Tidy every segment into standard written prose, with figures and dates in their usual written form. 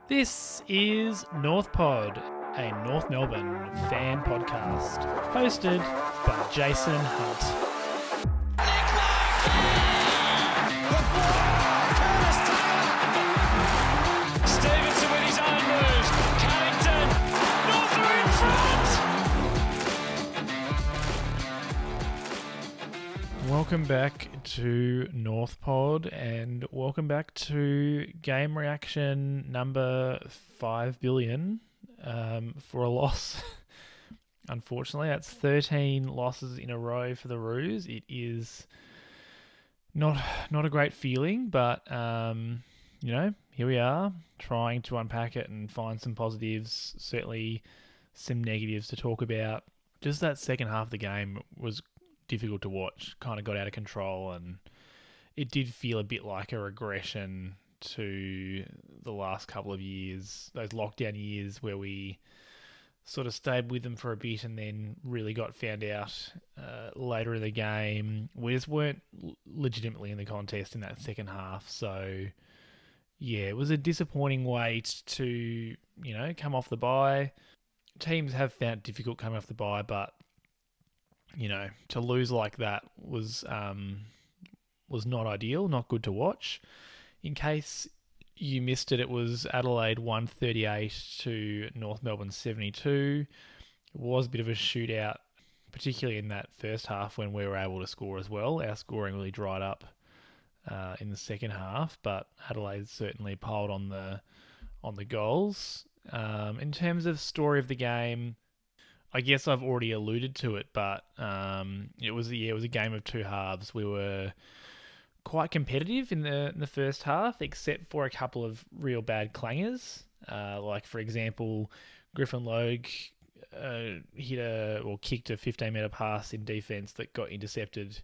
This is North Pod, a North Melbourne fan podcast, hosted by Jason Hunt. Stevenson with his own moves. Carrington. North are in front. Welcome back to North Pod, and welcome back to game reaction number 5 billion for a loss. Unfortunately, that's 13 losses in a row for the Roos. It is not a great feeling, but here we are trying to unpack it and find some positives. Certainly, some negatives to talk about. Just that second half of the game was difficult to watch. Kind of got out of control, and it did feel a bit like a regression to the last couple of years, those lockdown years where we sort of stayed with them for a bit and then really got found out later in the game. We just weren't legitimately in the contest in that second half. So, yeah, it was a disappointing way to, come off the bye. Teams have found it difficult coming off the bye, but, to lose like that was not ideal, not good to watch. In case you missed it, it was Adelaide 138 to North Melbourne 72. It was a bit of a shootout, particularly in that first half when we were able to score as well. Our scoring really dried up in the second half, but Adelaide certainly piled on the goals. In terms of story of the game, I guess I've already alluded to it, but it was a game of two halves. We were quite competitive in the first half, except for a couple of real bad clangers. Like, for example, Griffin Logue kicked a 15-metre pass in defence that got intercepted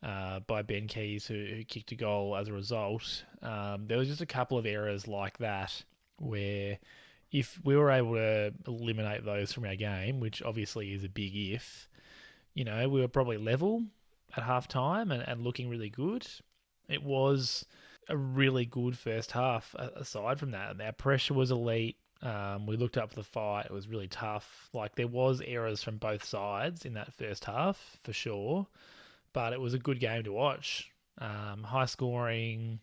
by Ben Keys, who kicked a goal as a result. There was just a couple of errors like that where if we were able to eliminate those from our game, which obviously is a big if, we were probably level at half-time and looking really good. It was a really good first half aside from that. Our pressure was elite. We looked up for the fight. It was really tough. Like, there was errors from both sides in that first half, for sure. But it was a good game to watch. High scoring.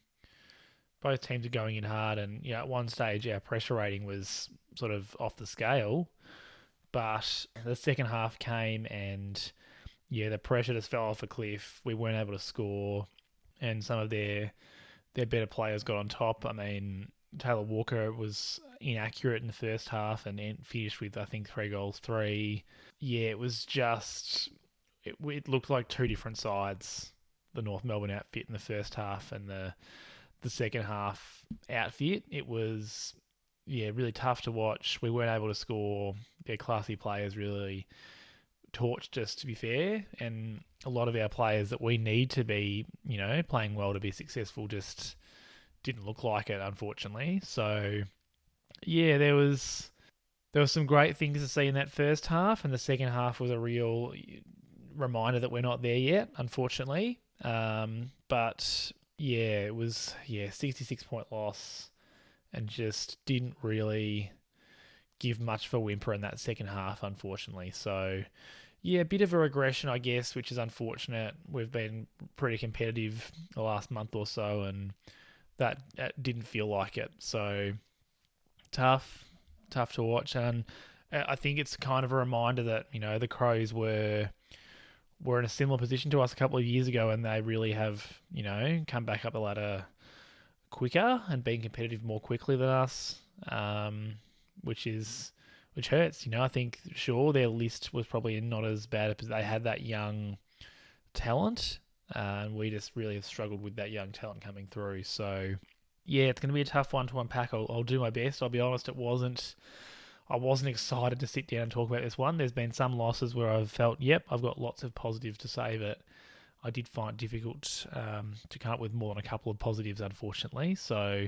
Both teams are going in hard. And, at one stage, our pressure rating was sort of off the scale. But the second half came and, the pressure just fell off a cliff. We weren't able to score. And some of their better players got on top. I mean, Taylor Walker was inaccurate in the first half and finished with, I think, 3 goals, 3. Yeah, it was just... It looked like two different sides, the North Melbourne outfit in the first half and the second half outfit. It was, really tough to watch. We weren't able to score. Their classy players really torched us, to be fair, and a lot of our players that we need to be, playing well to be successful just didn't look like it, unfortunately. So, there was some great things to see in that first half, and the second half was a real reminder that we're not there yet, unfortunately. But it was 66-point loss, and just didn't really give much for whimper in that second half, unfortunately. So, a bit of a regression, I guess, which is unfortunate. We've been pretty competitive the last month or so, and that didn't feel like it. So, tough to watch. And I think it's kind of a reminder that, the Crows were in a similar position to us a couple of years ago, and they really have, come back up the ladder quicker and been competitive more quickly than us, which hurts. I think, sure, their list was probably not as bad because they had that young talent, and we just really have struggled with that young talent coming through. So, it's going to be a tough one to unpack. I'll do my best. I'll be honest, I wasn't excited to sit down and talk about this one. There's been some losses where I've felt, I've got lots of positives to say, but I did find it difficult to come up with more than a couple of positives, unfortunately. So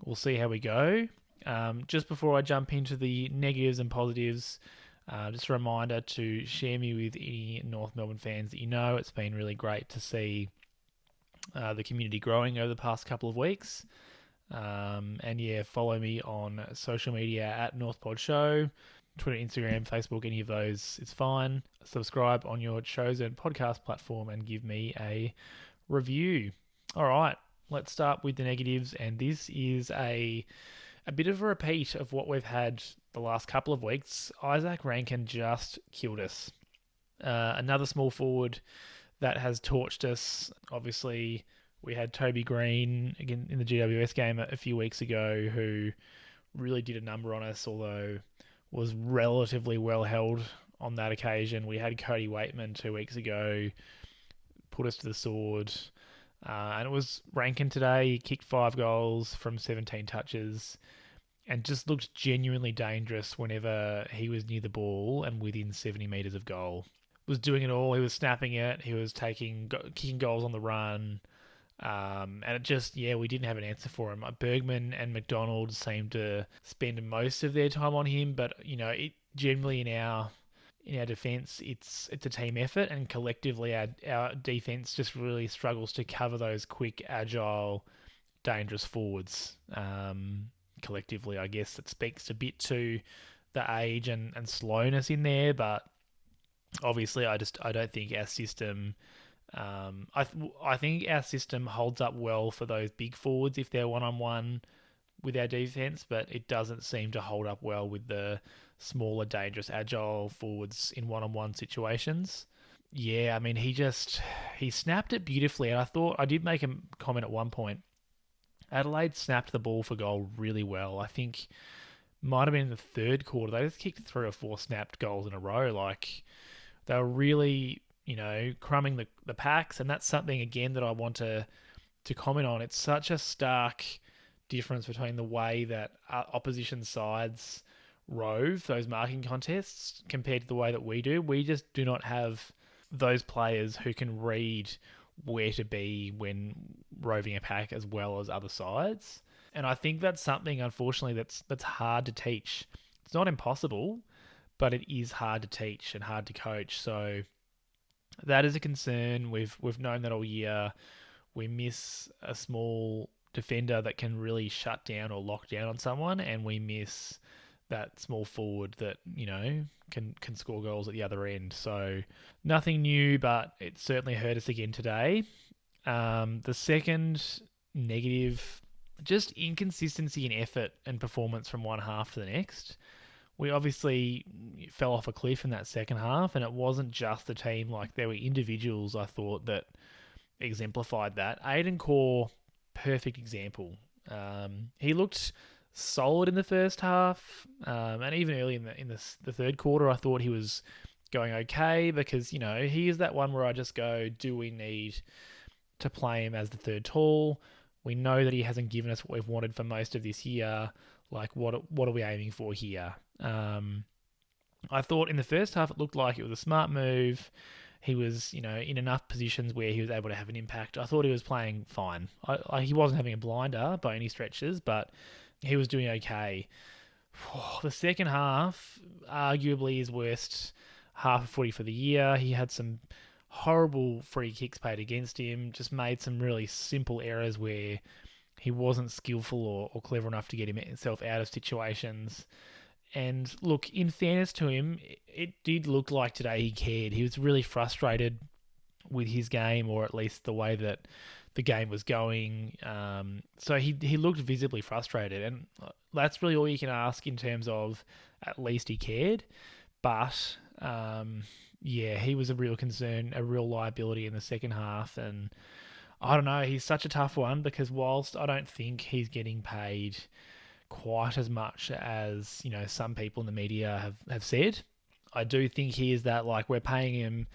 we'll see how we go. Just before I jump into the negatives and positives, just a reminder to share me with any North Melbourne fans that you know. It's been really great to see the community growing over the past couple of weeks. And yeah, follow me on social media at NorthPod Show, Twitter, Instagram, Facebook, any of those. It's fine. Subscribe on your chosen podcast platform and give me a review. All right, let's start with the negatives. And this is a bit of a repeat of what we've had the last couple of weeks. Isaac Rankin just killed us. Another small forward that has torched us. Obviously, we had Toby Green again in the GWS game a few weeks ago, who really did a number on us, although was relatively well held on that occasion. We had Cody Waitman 2 weeks ago, put us to the sword. And it was Rankin today. He kicked 5 goals from 17 touches and just looked genuinely dangerous whenever he was near the ball and within 70 metres of goal. Was doing it all. He was snapping it. He was kicking goals on the run. And it just, we didn't have an answer for him. Bergman and McDonald seemed to spend most of their time on him, but it generally in our defence, it's a team effort, and collectively our defence just really struggles to cover those quick, agile, dangerous forwards. Collectively, I guess it speaks a bit to the age and slowness in there, but obviously I don't think our system. I think our system holds up well for those big forwards if they're one-on-one with our defence, but it doesn't seem to hold up well with the smaller, dangerous, agile forwards in one-on-one situations. Yeah, I mean, he snapped it beautifully, and I did make a comment at one point. Adelaide snapped the ball for goal really well. I think might have been in the third quarter. They just kicked 3 or 4 snapped goals in a row. Like, they were really, crumbing the packs, and that's something, again, that I want to comment on. It's such a stark difference between the way that opposition sides rove those marking contests compared to the way that we do. We just do not have those players who can read where to be when roving a pack as well as other sides. And I think that's something, unfortunately, that's hard to teach. It's not impossible, but it is hard to teach and hard to coach. So that is a concern. We've known that all year. We miss a small defender that can really shut down or lock down on someone, and we miss that small forward that can score goals at the other end. So nothing new, but it certainly hurt us again today. The second negative, just inconsistency in effort and performance from one half to the next. We obviously fell off a cliff in that second half, and it wasn't just the team. Like, there were individuals, I thought, that exemplified that. Aiden Corr, perfect example. He looked solid in the first half, and even early in the third quarter, I thought he was going okay, because he is that one where I just go, do we need to play him as the third tall? We know that he hasn't given us what we've wanted for most of this year. Like, what are we aiming for here? I thought in the first half it looked like it was a smart move. He was, in enough positions where he was able to have an impact. I thought he was playing fine. He wasn't having a blinder by any stretches, but he was doing okay. The second half, arguably his worst half of footy for the year. He had some horrible free kicks paid against him, just made some really simple errors where he wasn't skillful or clever enough to get himself out of situations. And look, in fairness to him, it did look like today he cared. He was really frustrated with his game, or at least the way that the game was going. So he looked visibly frustrated, and that's really all you can ask in terms of at least he cared. But he was a real concern, a real liability in the second half. And I don't know, he's such a tough one, because whilst I don't think he's getting paid quite as much as some people in the media have said, I do think he is that, like, we're paying him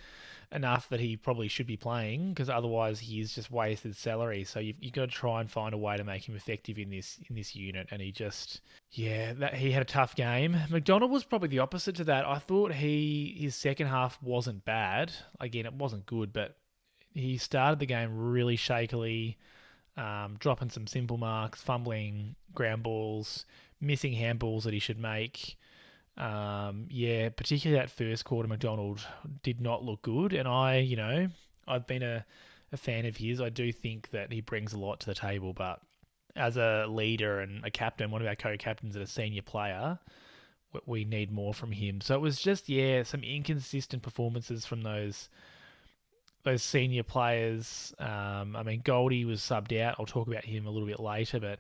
enough that he probably should be playing, because otherwise he is just wasted salary. So you've got to try and find a way to make him effective in this unit. And he just, he had a tough game. McDonald was probably the opposite to that. I thought his second half wasn't bad. Again, it wasn't good, but he started the game really shakily, dropping some simple marks, fumbling ground balls, missing handballs that he should make. Particularly that first quarter, McDonald did not look good. And I've been a fan of his. I do think that he brings a lot to the table, but as a leader and a captain, one of our co-captains and a senior player, we need more from him. So it was just, some inconsistent performances from those senior players. I mean, Goldy was subbed out. I'll talk about him a little bit later, but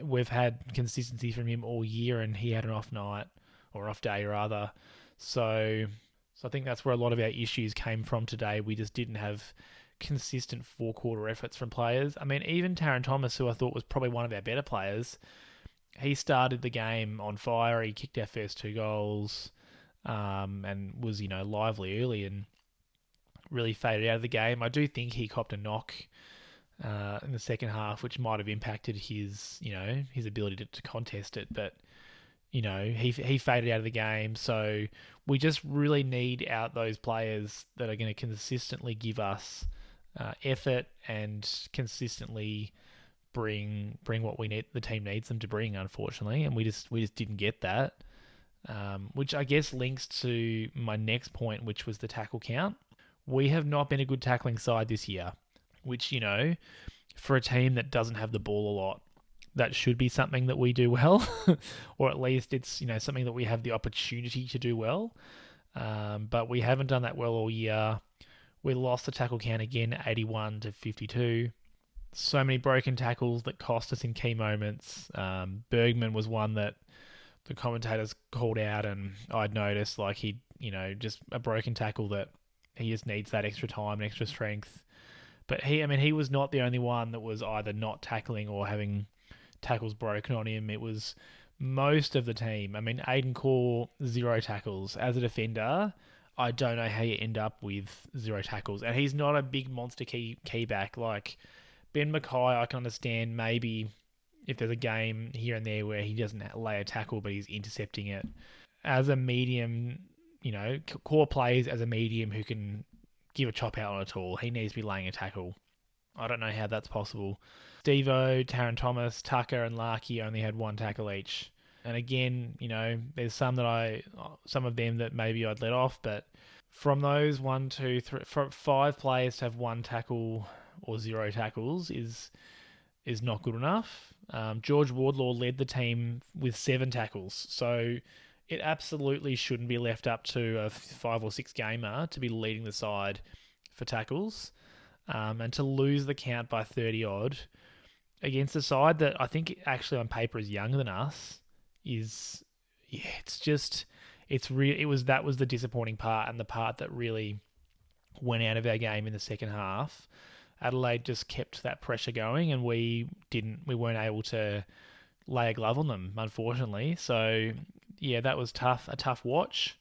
we've had consistency from him all year, and he had an off night, or off day rather. So I think that's where a lot of our issues came from today. We just didn't have consistent four-quarter efforts from players. I mean, even Taron Thomas, who I thought was probably one of our better players, he started the game on fire. He kicked our first two goals, and was, lively early and really faded out of the game. I do think he copped a knock in the second half, which might have impacted his ability to contest it. But he faded out of the game. So we just really need out those players that are going to consistently give us effort and consistently bring what we need, the team needs them to bring. Unfortunately, and we just didn't get that. Which I guess links to my next point, which was the tackle count. We have not been a good tackling side this year, which, for a team that doesn't have the ball a lot, that should be something that we do well, or at least it's, something that we have the opportunity to do well. But we haven't done that well all year. We lost the tackle count again, 81 to 52. So many broken tackles that cost us in key moments. Bergman was one that the commentators called out, and I'd noticed, like, he, just a broken tackle that he just needs that extra time and extra strength. But he was not the only one that was either not tackling or having tackles broken on him. It was most of the team. I mean, Aiden Corr, 0 tackles. As a defender, I don't know how you end up with 0 tackles. And he's not a big monster key back. Like, Ben Mackay, I can understand maybe if there's a game here and there where he doesn't lay a tackle, but he's intercepting it. As a medium, Corr plays as a medium who can give a chop out on a tall. He needs to be laying a tackle. I don't know how that's possible. Devo, Taron Thomas, Tucker, and Larkey only had 1 tackle each. And again, there's some of them that maybe I'd let off, but from those 1, 2, 3, 5 players to have 1 tackle or 0 tackles is not good enough. George Wardlaw led the team with 7 tackles, so it absolutely shouldn't be left up to a 5 or 6 gamer to be leading the side for tackles, and to lose the count by 30 odd against a side that I think actually on paper is younger than us that was the disappointing part, and the part that really went out of our game in the second half. Adelaide just kept that pressure going, and we weren't able to lay a glove on them, unfortunately. So yeah, that was a tough watch.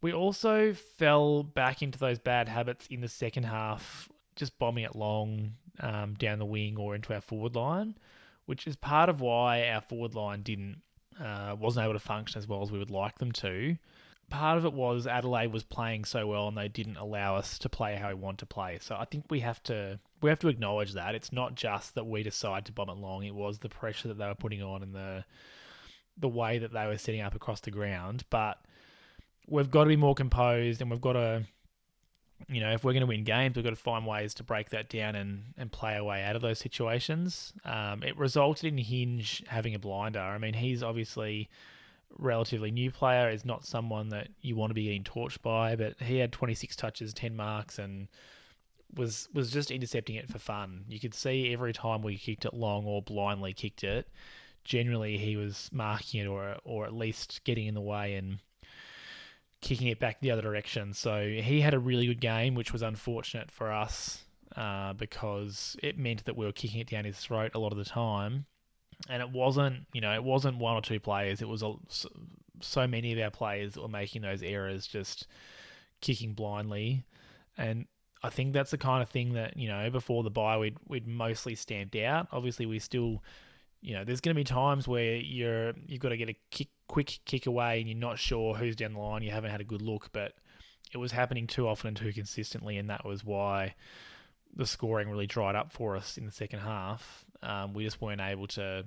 We also fell back into those bad habits in the second half, just bombing it long down the wing or into our forward line, which is part of why our forward line wasn't able to function as well as we would like them to. Part of it was Adelaide was playing so well and they didn't allow us to play how we want to play. So I think we have to acknowledge that it's not just that we decide to bomb it long. It was the pressure that they were putting on and the way that they were setting up across the ground. But we've got to be more composed, and we've got to, if we're going to win games, we've got to find ways to break that down and play our way out of those situations. It resulted in Hinge having a blinder. I mean, he's obviously relatively new player, is not someone that you want to be getting torched by, but he had 26 touches, 10 marks, and was just intercepting it for fun. You could see every time we kicked it long or blindly kicked it, generally he was marking it or at least getting in the way and kicking it back the other direction. So he had a really good game, which was unfortunate for us because it meant that we were kicking it down his throat a lot of the time. And it wasn't 1 or 2 players. It was so many of our players that were making those errors, just kicking blindly. And I think that's the kind of thing that, before the bye we'd mostly stamped out. Obviously, we still, there's going to be times where you've got to get a quick kick away and you're not sure who's down the line. You haven't had a good look, but it was happening too often and too consistently, and that was why the scoring really dried up for us in the second half. We just weren't able to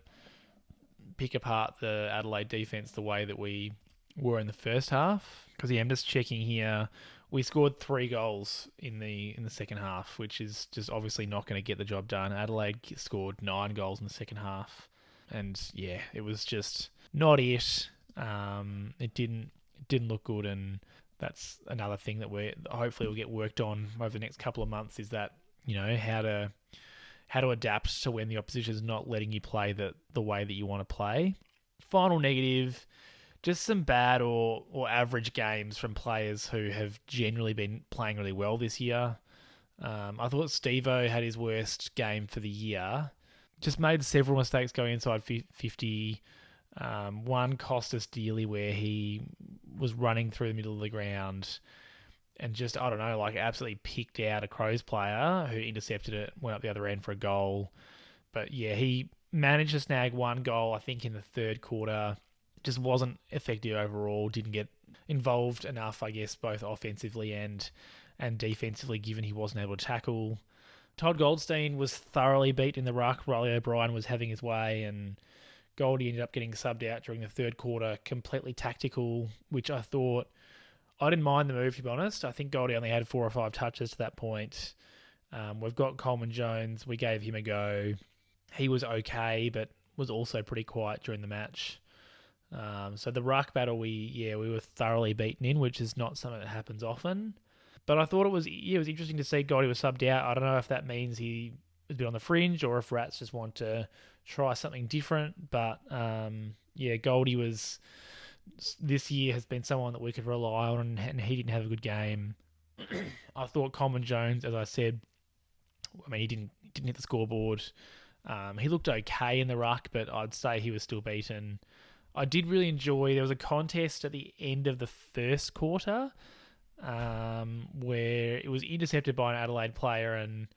pick apart the Adelaide defence the way that we were in the first half. Because I'm just checking here, we scored 3 goals in the second half, which is just obviously not going to get the job done. Adelaide scored 9 goals in the second half, and yeah, it was just not it. It didn't look good, and that's another thing that we hopefully will get worked on over the next couple of months. Is that how to adapt to when the opposition is not letting you play the way that you want to play. Final negative, just some bad or average games from players who have generally been playing really well this year. I thought Steve-O had his worst game for the year. Just made several mistakes going inside 50. One cost us dearly where he was running through the middle of the ground and just, I don't know, like absolutely picked out a Crows player who intercepted it, went up the other end for a goal. But yeah, he managed to snag 1 goal, I think, in the third quarter. Just wasn't effective overall, didn't get involved enough, I guess, both offensively and defensively, given he wasn't able to tackle. Todd Goldstein was thoroughly beat in the ruck. Riley O'Brien was having his way, and Goldy ended up getting subbed out during the third quarter, completely tactical, which I thought, I didn't mind the move, to be honest. I think Goldy only had 4 or 5 touches to that point. We've got Coleman Jones. We gave him a go. He was okay, but was also pretty quiet during the match. So the ruck battle, we were thoroughly beaten in, which is not something that happens often. But I thought it was interesting to see Goldy was subbed out. I don't know if that means he was a bit on the fringe or if Rats just want to try something different. But Goldy was, this year has been someone that we could rely on, and he didn't have a good game. I thought Coleman Jones, as I said, I mean, he didn't hit the scoreboard. He looked okay in the ruck, but I'd say he was still beaten. I did really enjoy, there was a contest at the end of the first quarter where it was intercepted by an Adelaide player, and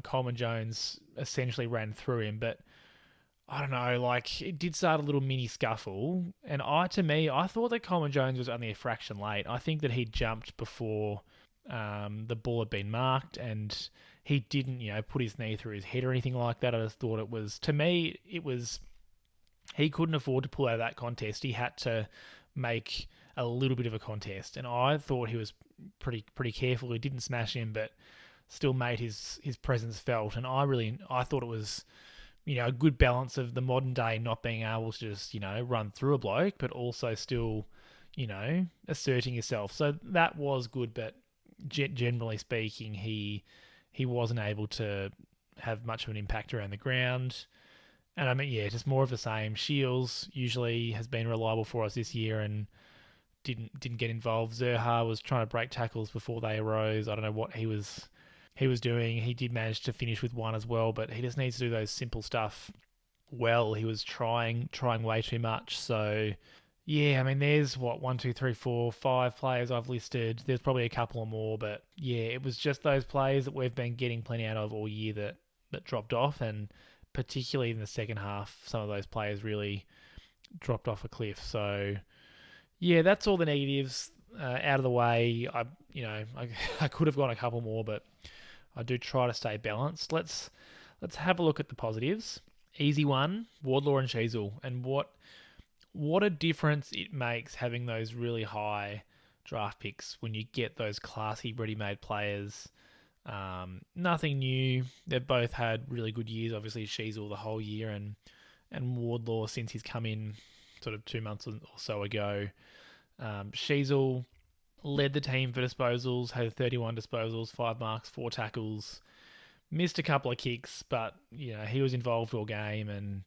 Coleman Jones essentially ran through him. But I don't know, like, it did start a little mini scuffle, and I thought that Coleman Jones was only a fraction late. I think that he jumped before the ball had been marked, and he didn't, put his knee through his head or anything like that. I just thought he couldn't afford to pull out of that contest. He had to make a little bit of a contest, and I thought he was pretty careful. He didn't smash him, but still made his presence felt, and I thought it was, a good balance of the modern day not being able to just, run through a bloke, but also still, asserting yourself. So that was good, but generally speaking, he wasn't able to have much of an impact around the ground. And I mean, just more of the same. Shields usually has been reliable for us this year and didn't get involved. Zerha was trying to break tackles before they arose. I don't know what he was doing. He did manage to finish with 1 as well, but he just needs to do those simple stuff well. He was trying way too much. So yeah, I mean, there's 1, 2, 3, 4, 5 players I've listed. There's probably a couple or more, but yeah, it was just those players that we've been getting plenty out of all year that dropped off, and particularly in the second half, some of those players really dropped off a cliff. So yeah, that's all the negatives out of the way. I could have gone a couple more, but I do try to stay balanced. Let's have a look at the positives. Easy one, Wardlaw and Sheezel, and what a difference it makes having those really high draft picks when you get those classy ready-made players. Nothing new. They've both had really good years. Obviously, Sheezel the whole year, and Wardlaw since he's come in sort of 2 months or so ago. Sheezel led the team for disposals, had 31 disposals, 5 marks, 4 tackles, missed a couple of kicks, but he was involved all game. And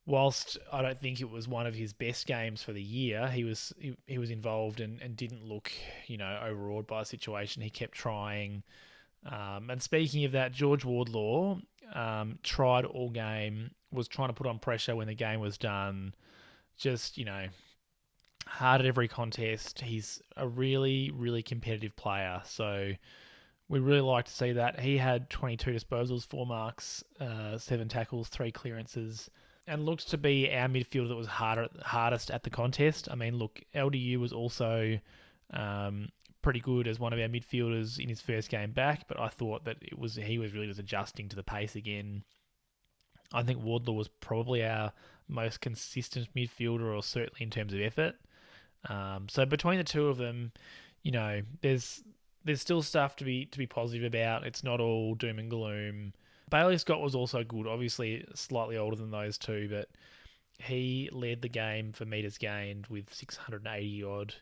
whilst I don't think it was one of his best games for the year, he was involved and didn't look overawed by the situation. He kept trying. And speaking of that, George Wardlaw tried all game, was trying to put on pressure when the game was done. Just, hard at every contest. He's a really, really competitive player. So we really like to see that. He had 22 disposals, 4 marks, 7 tackles, 3 clearances, and looks to be our midfielder that was hardest at the contest. I mean, look, LDU was also pretty good as one of our midfielders in his first game back, but I thought that he was really just adjusting to the pace again. I think Wardlaw was probably our most consistent midfielder, or certainly in terms of effort. So between the two of them, there's still stuff to be positive about. It's not all doom and gloom. Bailey Scott was also good, obviously slightly older than those two, but he led the game for metres gained with 680 odd,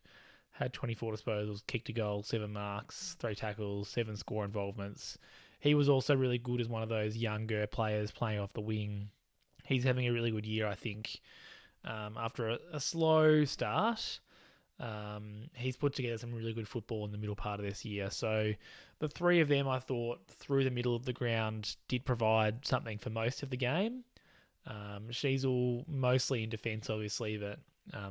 had 24 disposals, kicked a goal, 7 marks, 3 tackles, 7 score involvements. He was also really good as one of those younger players playing off the wing. He's having a really good year, I think. After a slow start, he's put together some really good football in the middle part of this year. So the three of them, I thought, through the middle of the ground, did provide something for most of the game. Sheezel mostly in defence, obviously, but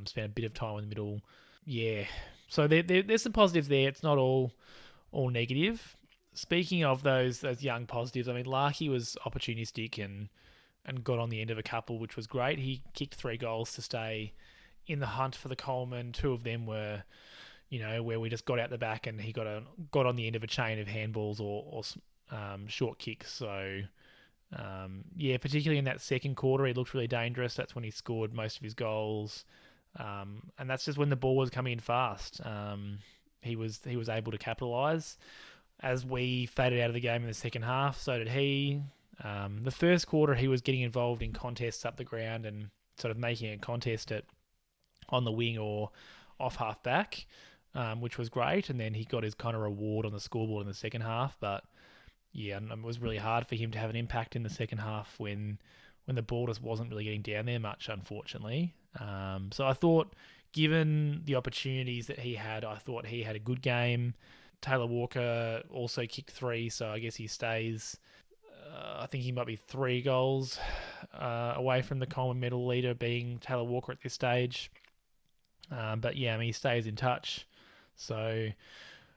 spent a bit of time in the middle. Yeah, so there's some positives there. It's not all negative. Speaking of those young positives, I mean, Larkey was opportunistic and got on the end of a couple, which was great. He kicked 3 goals to stay in the hunt for the Coleman. 2 of them were, where we just got out the back and he got on the end of a chain of handballs or short kicks. So, particularly in that second quarter, he looked really dangerous. That's when he scored most of his goals. And that's just when the ball was coming in fast. He was able to capitalise. As we faded out of the game in the second half, so did he. The first quarter, he was getting involved in contests up the ground and sort of making a contest on the wing or off half back, which was great. And then he got his kind of reward on the scoreboard in the second half. But yeah, it was really hard for him to have an impact in the second half when the ball just wasn't really getting down there much, unfortunately. So I thought, given the opportunities that he had, I thought he had a good game. Taylor Walker also kicked 3, so I guess he stays. I think he might be 3 goals away from the Coleman medal leader being Taylor Walker at this stage. But yeah, I mean, he stays in touch. So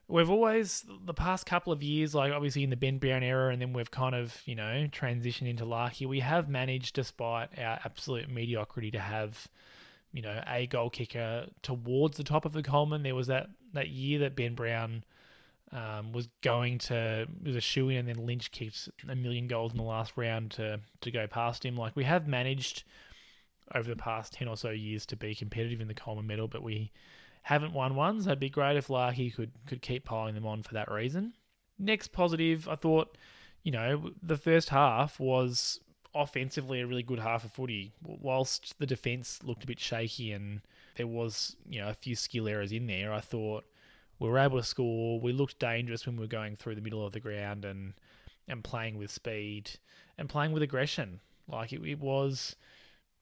we've always, the past couple of years, like obviously in the Ben Brown era, and then we've kind of, transitioned into Larkey, we have managed, despite our absolute mediocrity, to have, a goal kicker towards the top of the Coleman. There was that year that Ben Brown was a shoe-in, and then Lynch kicked a million goals in the last round to go past him. Like, we have managed over the past 10 or so years to be competitive in the Coleman medal, but we haven't won one, so it'd be great if Larkey could keep piling them on for that reason. Next positive, I thought, the first half was offensively a really good half of footy. Whilst the defence looked a bit shaky and there was, a few skill errors in there, I thought we were able to score. We looked dangerous when we were going through the middle of the ground and playing with speed and playing with aggression. Like it was,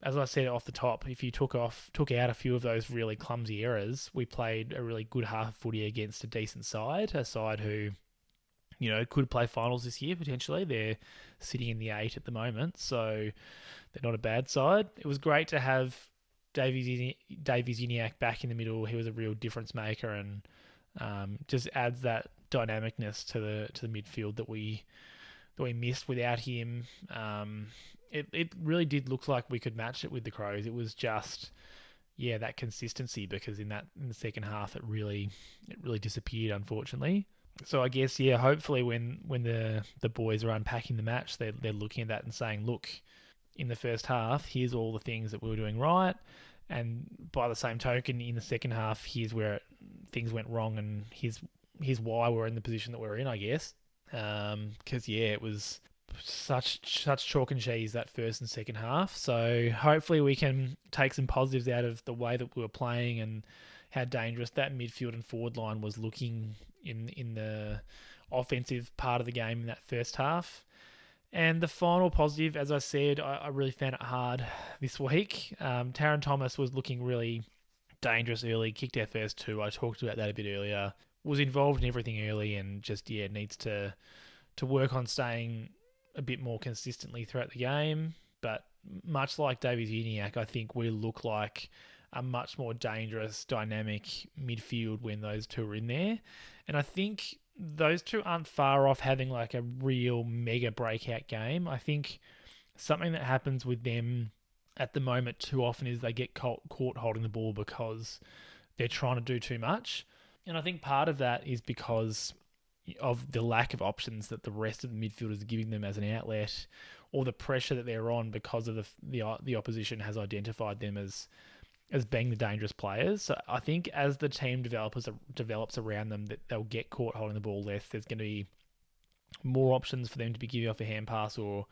as I said off the top, if you took out a few of those really clumsy errors, we played a really good half of footy against a decent side, a side who, could play finals this year potentially. They're sitting in the 8 at the moment, so they're not a bad side. It was great to have Davies Uniacke back in the middle. He was a real difference maker and just adds that dynamicness to the midfield that we missed without him. It really did look like we could match it with the Crows. It was just that consistency, because in the second half it really disappeared, unfortunately. So I guess hopefully when the boys are unpacking the match, they're looking at that and saying, look, in the first half, here's all the things that we were doing right. And by the same token, in the second half, here's where things went wrong, and here's why we're in the position that we're in, I guess. Because it was such chalk and cheese, that first and second half. So hopefully we can take some positives out of the way that we were playing and how dangerous that midfield and forward line was looking in the offensive part of the game in that first half. And the final positive, as I said, I really found it hard this week. Taron Thomas was looking really dangerous early, kicked our first 2. I talked about that a bit earlier. Was involved in everything early and just, needs to work on staying a bit more consistently throughout the game. But much like Davies Uniacke, I think we look like a much more dangerous, dynamic midfield when those two are in there. And I think those two aren't far off having like a real mega breakout game. I think something that happens with them at the moment too often is they get caught holding the ball because they're trying to do too much. And I think part of that is because of the lack of options that the rest of the midfielders are giving them as an outlet, or the pressure that they're on because of the opposition has identified them as as being the dangerous players. So I think as the team develops around them, that they'll get caught holding the ball less. There's going to be more options for them to be giving off a hand pass or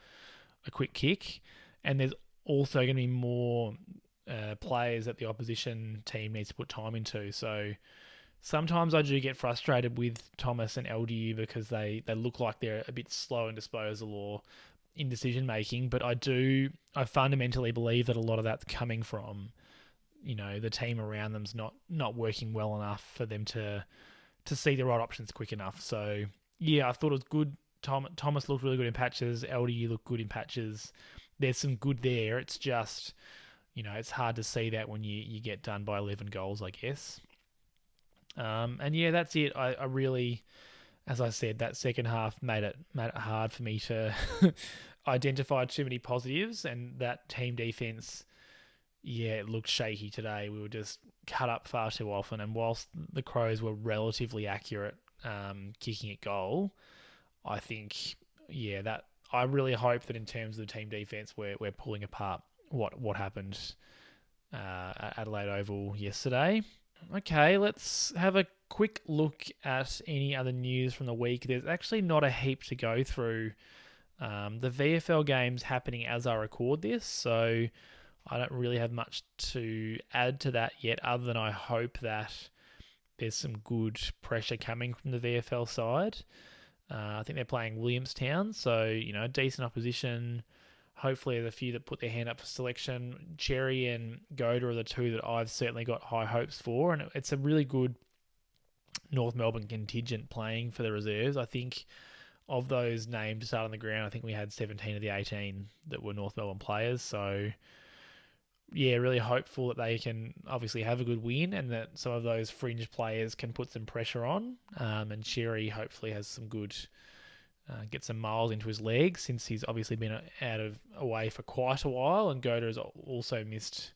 a quick kick, and there's also going to be more players that the opposition team needs to put time into. So sometimes I do get frustrated with Thomas and LDU because they look like they're a bit slow in disposal or in decision making, but I fundamentally believe that a lot of that's coming from, the team around them's not working well enough for them to see the right options quick enough. So yeah, I thought it was good. Thomas looked really good in patches. LDU looked good in patches. There's some good there. It's just, it's hard to see that when you get done by 11 goals, I guess. And yeah, that's it. I really, as I said, that second half made it hard for me to identify too many positives, and that team defense, yeah, it looked shaky today. We were just cut up far too often, and whilst the Crows were relatively accurate kicking at goal, I think, yeah, that I really hope that in terms of the team defense, we're pulling apart what happened at Adelaide Oval yesterday. Okay, let's have a quick look at any other news from the week. There's actually not a heap to go through. The VFL game's happening as I record this, so I don't really have much to add to that yet, other than I hope that there's some good pressure coming from the VFL side. I think they're playing Williamstown, so, decent opposition. Hopefully there's a few that put their hand up for selection. Cherry and Goldy are the two that I've certainly got high hopes for, and it's a really good North Melbourne contingent playing for the reserves. I think of those named to start on the ground, I think we had 17 of the 18 that were North Melbourne players, so yeah, really hopeful that they can obviously have a good win and that some of those fringe players can put some pressure on. And Cherry hopefully has some good, get some miles into his legs since he's obviously been away for quite a while. And Goldy has also missed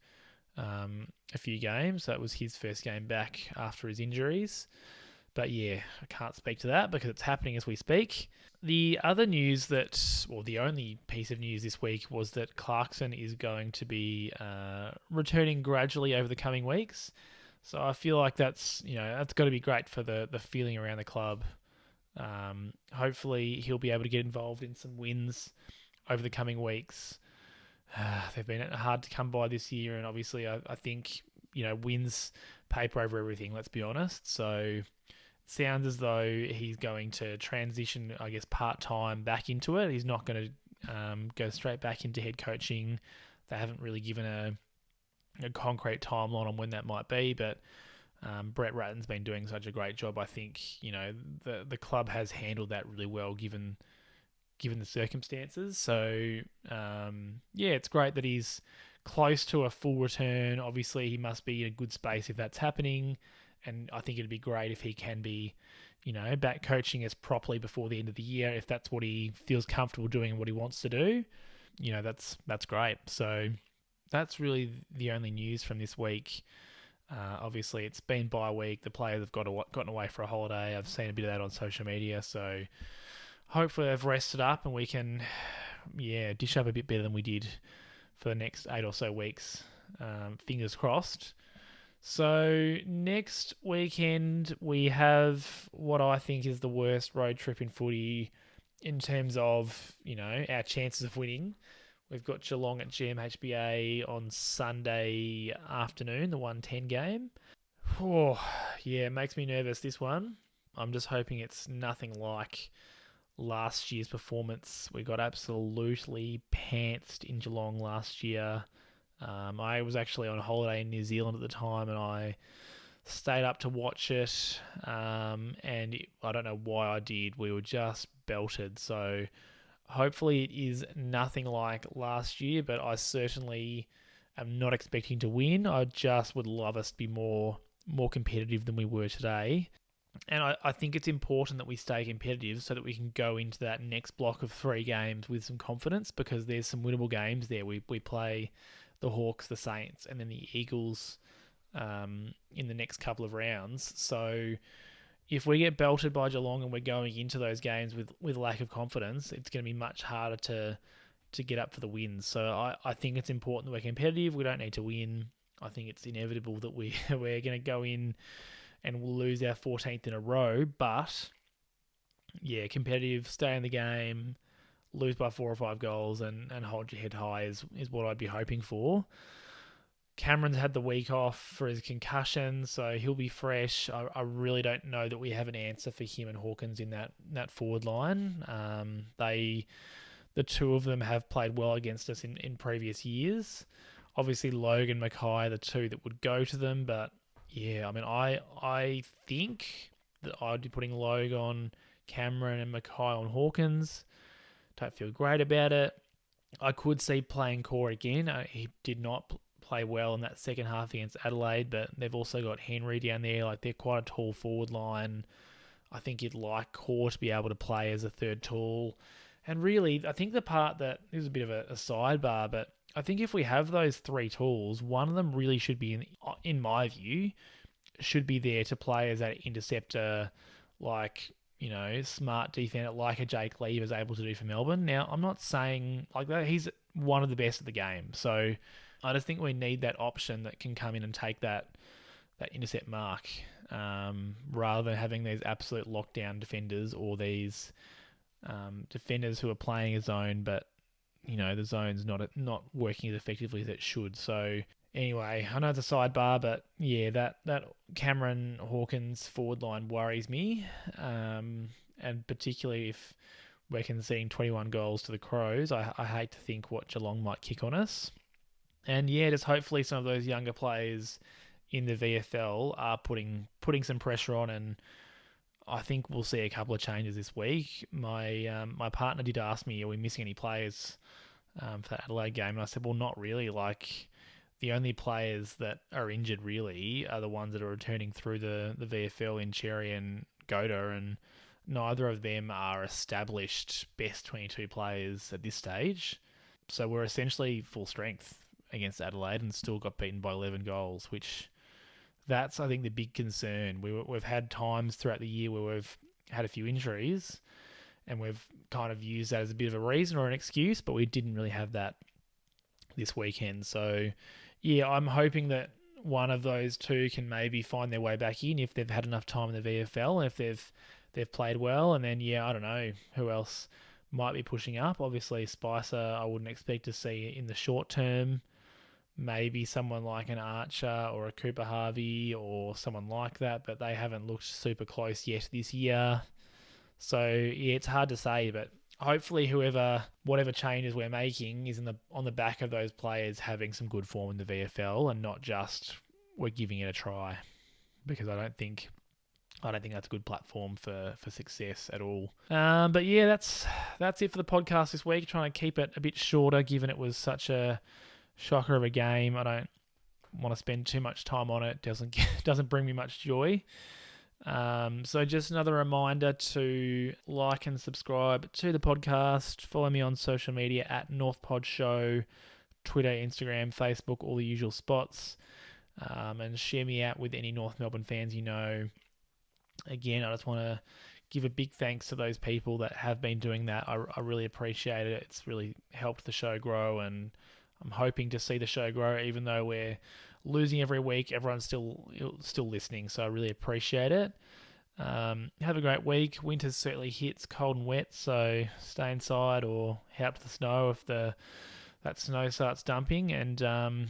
a few games. That was his first game back after his injuries. But yeah, I can't speak to that because it's happening as we speak. The other news the only piece of news this week was that Clarkson is going to be returning gradually over the coming weeks. So I feel like that's got to be great for the feeling around the club. Hopefully he'll be able to get involved in some wins over the coming weeks. They've been hard to come by this year, and obviously I think wins paper over everything. Let's be honest. So sounds as though he's going to transition, I guess, part-time back into it. He's not going to go straight back into head coaching. They haven't really given a concrete timeline on when that might be, but Brett Ratton's been doing such a great job. I think, the club has handled that really well given the circumstances. So, yeah, it's great that he's close to a full return. Obviously, he must be in a good space if that's happening. And I think it'd be great if he can be, back coaching us properly before the end of the year, if that's what he feels comfortable doing and what he wants to do. That's great. So that's really the only news from this week. Obviously, it's been bye week. The players have gotten away for a holiday. I've seen a bit of that on social media. So hopefully they've rested up and we can, dish up a bit better than we did for the next 8 or so weeks. Fingers crossed. So next weekend we have what I think is the worst road trip in footy in terms of, our chances of winning. We've got Geelong at GMHBA on Sunday afternoon, the 1:10 game. Oh, yeah, it makes me nervous, this one. I'm just hoping it's nothing like last year's performance. We got absolutely pantsed in Geelong last year. I was actually on holiday in New Zealand at the time and I stayed up to watch it. And I don't know why I did. We were just belted. So hopefully it is nothing like last year, but I certainly am not expecting to win. I just would love us to be more competitive than we were today. And I think it's important that we stay competitive so that we can go into that next block of 3 games with some confidence, because there's some winnable games there. We play the Hawks, the Saints, and then the Eagles in the next couple of rounds. So if we get belted by Geelong and we're going into those games with lack of confidence, it's going to be much harder to get up for the wins. So I think it's important that we're competitive. We don't need to win. I think it's inevitable that we're going to go in and we'll lose our 14th in a row. But yeah, competitive, stay in the game, lose by 4 or 5 goals, and hold your head high is what I'd be hoping for. Cameron's had the week off for his concussion, so he'll be fresh. I really don't know that we have an answer for him and Hawkins in that forward line. The two of them have played well against us in previous years. Obviously, Logan, Mackay are the two that would go to them, but yeah, I mean, I think that I'd be putting Logan on Cameron and Mackay on Hawkins. Don't feel great about it. I could see playing Corr again. He did not play well in that second half against Adelaide, but they've also got Henry down there. Like, they're quite a tall forward line. I think you'd like Corr to be able to play as a third tall. And really, I think the part that this is a bit of a sidebar, but I think if we have those 3 tools, one of them really should be, in my view, should be there to play as that interceptor, like, smart defender, like a Jake Lee was able to do for Melbourne. Now, I'm not saying like that. He's one of the best at the game. So I just think we need that option that can come in and take that intercept mark, rather than having these absolute lockdown defenders or these defenders who are playing a zone, but the zone's not working as effectively as it should. So anyway, I know it's a sidebar, but yeah, that Cameron Hawkins forward line worries me, and particularly if we're conceding 21 goals to the Crows, I hate to think what Geelong might kick on us. And yeah, just hopefully some of those younger players in the VFL are putting some pressure on, and I think we'll see a couple of changes this week. My partner did ask me, are we missing any players for that Adelaide game? And I said, well, not really. Like, the only players that are injured really are the ones that are returning through the VFL in Cherry and Goda, and neither of them are established best 22 players at this stage. So we're essentially full strength against Adelaide and still got beaten by 11 goals, which that's, I think, the big concern. We've had times throughout the year where we've had a few injuries and we've kind of used that as a bit of a reason or an excuse, but we didn't really have that this weekend. So yeah, I'm hoping that one of those two can maybe find their way back in if they've had enough time in the VFL and if they've played well. And then, yeah, I don't know who else might be pushing up. Obviously, Spicer, I wouldn't expect to see in the short term. Maybe someone like an Archer or a Cooper Harvey or someone like that, but they haven't looked super close yet this year. So yeah, it's hard to say, but hopefully whatever changes we're making is on the back of those players having some good form in the VFL and not just we're giving it a try, because I don't think that's a good platform for success at all. But yeah, that's it for the podcast this week. Trying to keep it a bit shorter, given it was such a shocker of a game. I don't want to spend too much time on it. Doesn't bring me much joy. So just another reminder to like and subscribe to the podcast. Follow me on social media at NorthPod Show, Twitter, Instagram, Facebook, all the usual spots. And share me out with any North Melbourne fans you know. Again, I just want to give a big thanks to those people that have been doing that. I really appreciate it. It's really helped the show grow, and I'm hoping to see the show grow, even though we're losing every week. Everyone's still listening, so I really appreciate it. Have a great week. Winter's certainly hit. It's cold and wet, so stay inside or head up to the snow if that snow starts dumping. And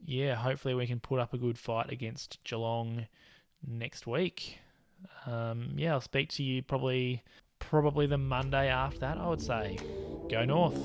yeah, hopefully we can put up a good fight against Geelong next week. Yeah, I'll speak to you probably the Monday after that, I would say. Go North.